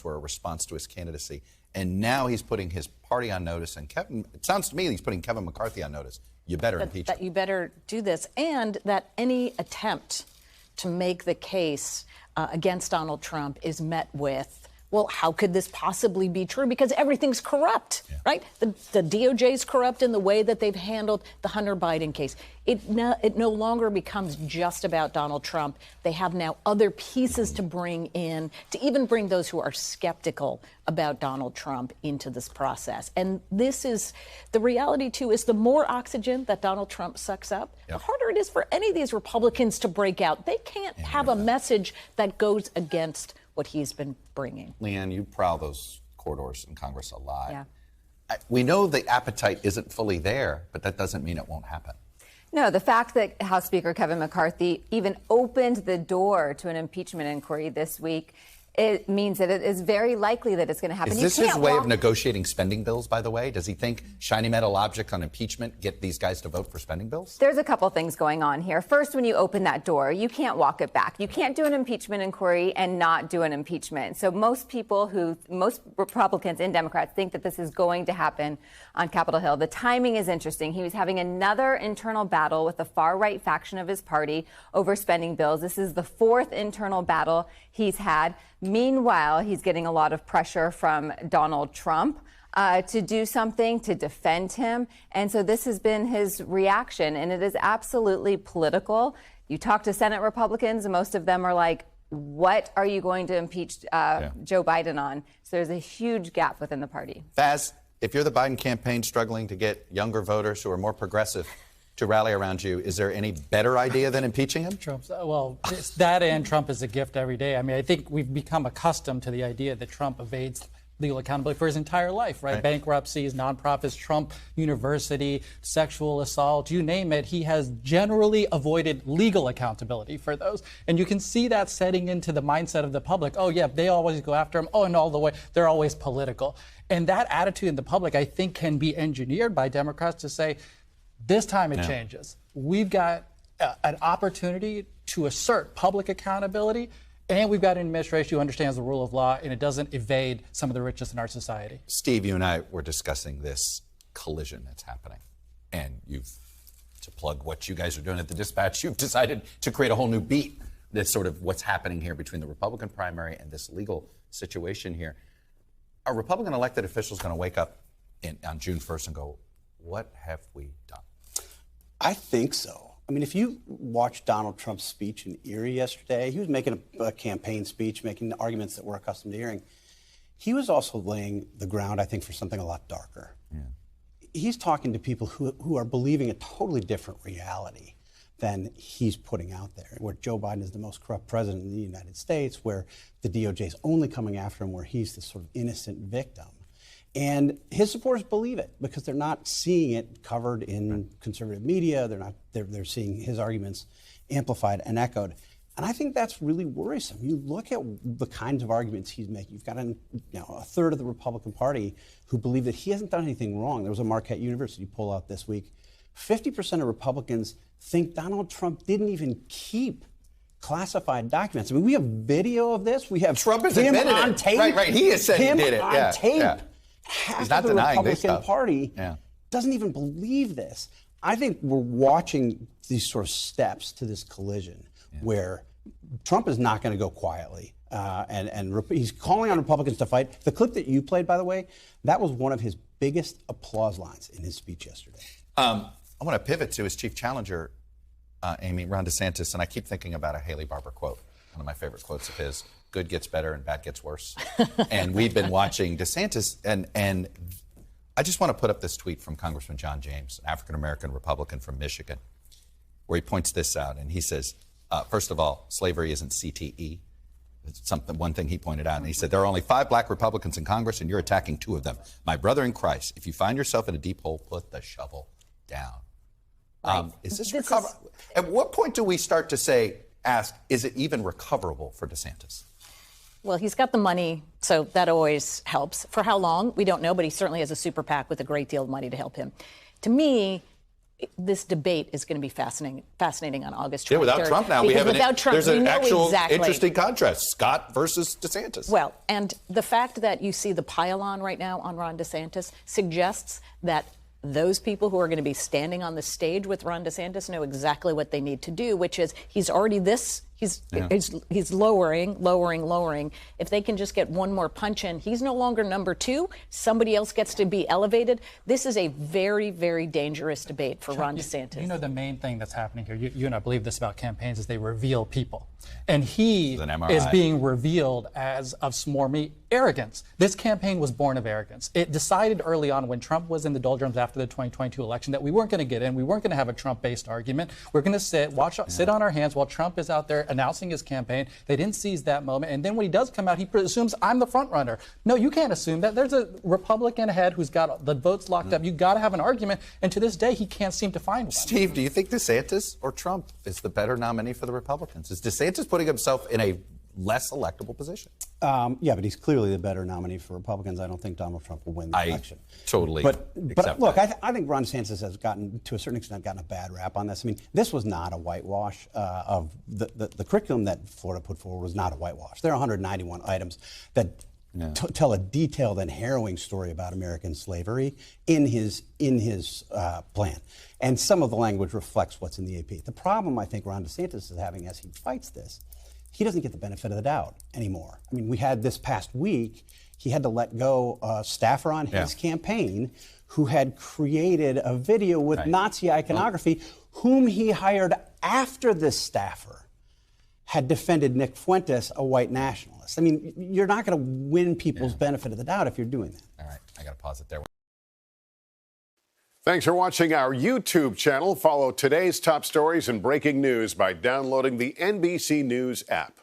were a response to his candidacy. And now he's putting his party on notice. And it sounds to me he's putting Kevin McCarthy on notice. You better impeach him. That you better do this. And that any attempt to make the case against Donald Trump is met with, well, how could this possibly be true? Because everything's corrupt, right? The DOJ's corrupt in the way that they've handled the Hunter Biden case. It no longer becomes just about Donald Trump. They have now other pieces to bring in, to even bring those who are skeptical about Donald Trump into this process. And this is, the reality, too, is the more oxygen that Donald Trump sucks up, the harder it is for any of these Republicans to break out. They can't have a message that goes against what he's been bringing. Leigh Ann, you prowl those corridors in Congress a lot. We know the appetite isn't fully there, but that doesn't mean it won't happen. No, the fact that House Speaker Kevin McCarthy even opened the door to an impeachment inquiry this week, it means that it is very likely that it's going to happen. Is this his way of negotiating spending bills, by the way? Does he think shiny metal object on impeachment get these guys to vote for spending bills? There's a couple things going on here. First, when you open that door, you can't walk it back. You can't do an impeachment inquiry and not do an impeachment. So most Republicans and Democrats think that this is going to happen on Capitol Hill. The timing is interesting. He was having another internal battle with the far-right faction of his party over spending bills. This is the fourth internal battle he's had. Meanwhile, he's getting a lot of pressure from Donald Trump to do something, to defend him. And so this has been his reaction, and it is absolutely political. You talk to Senate Republicans, and most of them are like, what are you going to impeach Joe Biden on? So there's a huge gap within the party. Faiz, if you're the Biden campaign struggling to get younger voters who are more progressive to rally around you, is there any better idea than impeaching him? Well, it's that and Trump is a gift every day. I mean, I think we've become accustomed to the idea that Trump evades legal accountability for his entire life, right? Bankruptcies, nonprofits, Trump University, sexual assault, you name it. He has generally avoided legal accountability for those. And you can see that setting into the mindset of the public. Oh, yeah, they always go after him. Oh, and all the way, they're always political. And that attitude in the public, I think, can be engineered by Democrats to say, this time it changes. We've got an opportunity to assert public accountability, and we've got an administration who understands the rule of law, and it doesn't evade some of the richest in our society. Steve, you and I were discussing this collision that's happening, and to plug what you guys are doing at the Dispatch, you've decided to create a whole new beat. That's sort of what's happening here between the Republican primary and this legal situation here. Are Republican elected officials going to wake up on June 1st and go, what have we done? I think so. I mean, if you watched Donald Trump's speech in Erie yesterday, he was making a campaign speech, making the arguments that we're accustomed to hearing. He was also laying the ground, I think, for something a lot darker. He's talking to people who are believing a totally different reality than he's putting out there, where Joe Biden is the most corrupt president in the United States, where the DOJ is only coming after him, where he's the sort of innocent victim. And his supporters believe it because they're not seeing it covered in conservative media. They're seeing his arguments amplified and echoed. And I think that's really worrisome. You look at the kinds of arguments he's making. You've got a third of the Republican Party who believe that he hasn't done anything wrong. There was a Marquette University poll out this week. 50% of Republicans think Donald Trump didn't even keep classified documents. I mean, we have video of this. We have Trump has him admitted on it. tape. Right. He has said he did it. On tape. He's not Half of the denying this Republican stuff. Party doesn't even believe this. I think we're watching these sort of steps to this collision where Trump is not going to go quietly. And he's calling on Republicans to fight. The clip that you played, by the way, that was one of his biggest applause lines in his speech yesterday. I want to pivot to his chief challenger, Amy, Ron DeSantis, and I keep thinking about a Haley Barbour quote, one of my favorite quotes of his. Good gets better and bad gets worse. And we've been watching DeSantis, and I just want to put up this tweet from Congressman John James, an African-American Republican from Michigan, where he points this out. And he says, first of all, slavery isn't CTE. It's one thing he pointed out. And he said, there are only 5 black Republicans in Congress, and you're attacking 2 of them. My brother in Christ, if you find yourself in a deep hole, put the shovel down. Is this recoverable? At what point do we start to ask, is it even recoverable for DeSantis? Well, he's got the money, so that always helps. For how long? We don't know, but he certainly has a super PAC with a great deal of money to help him. To me, this debate is going to be fascinating on August 23rd. Yeah, without Trump now, there's an actual interesting contrast, Scott versus DeSantis. Well, and the fact that you see the pile-on right now on Ron DeSantis suggests that those people who are going to be standing on the stage with Ron DeSantis know exactly what they need to do, which is he's already he's lowering. If they can just get one more punch in, he's no longer number two. Somebody else gets to be elevated. This is a very, very dangerous debate for Ron DeSantis. You know, the main thing that's happening here, you and I believe this about campaigns, is they reveal people. And he is being revealed as of smarmy arrogance. This campaign was born of arrogance. It decided early on when Trump was in the doldrums after the 2022 election that we weren't going to get in. We weren't going to have a Trump-based argument. We're going to sit on our hands while Trump is out there announcing his campaign. They didn't seize that moment. And then when he does come out, he presumes I'm the front runner. No, you can't assume that. There's a Republican ahead who's got the votes locked up. You got to have an argument. And to this day, he can't seem to find one. Steve, do you think DeSantis or Trump is the better nominee for the Republicans? Is DeSantis putting himself in a less electable position? Yeah, but he's clearly the better nominee for Republicans. I don't think Donald Trump will win the election. Totally. But look, I think Ron DeSantis has gotten, to a certain extent, a bad rap on this. I mean, this was not a whitewash of the curriculum that Florida put forward was not a whitewash. There are 191 items that tell a detailed and harrowing story about American slavery in his plan. And some of the language reflects what's in the AP. The problem I think Ron DeSantis is having as he fights this, he doesn't get the benefit of the doubt anymore. I mean, we had this past week, he had to let go a staffer on his campaign who had created a video with Nazi iconography, whom he hired after this staffer had defended Nick Fuentes, a white nationalist. I mean, you're not going to win people's benefit of the doubt if you're doing that. All right, I got to pause it there. Thanks for watching our YouTube channel. Follow today's top stories and breaking news by downloading the NBC News app.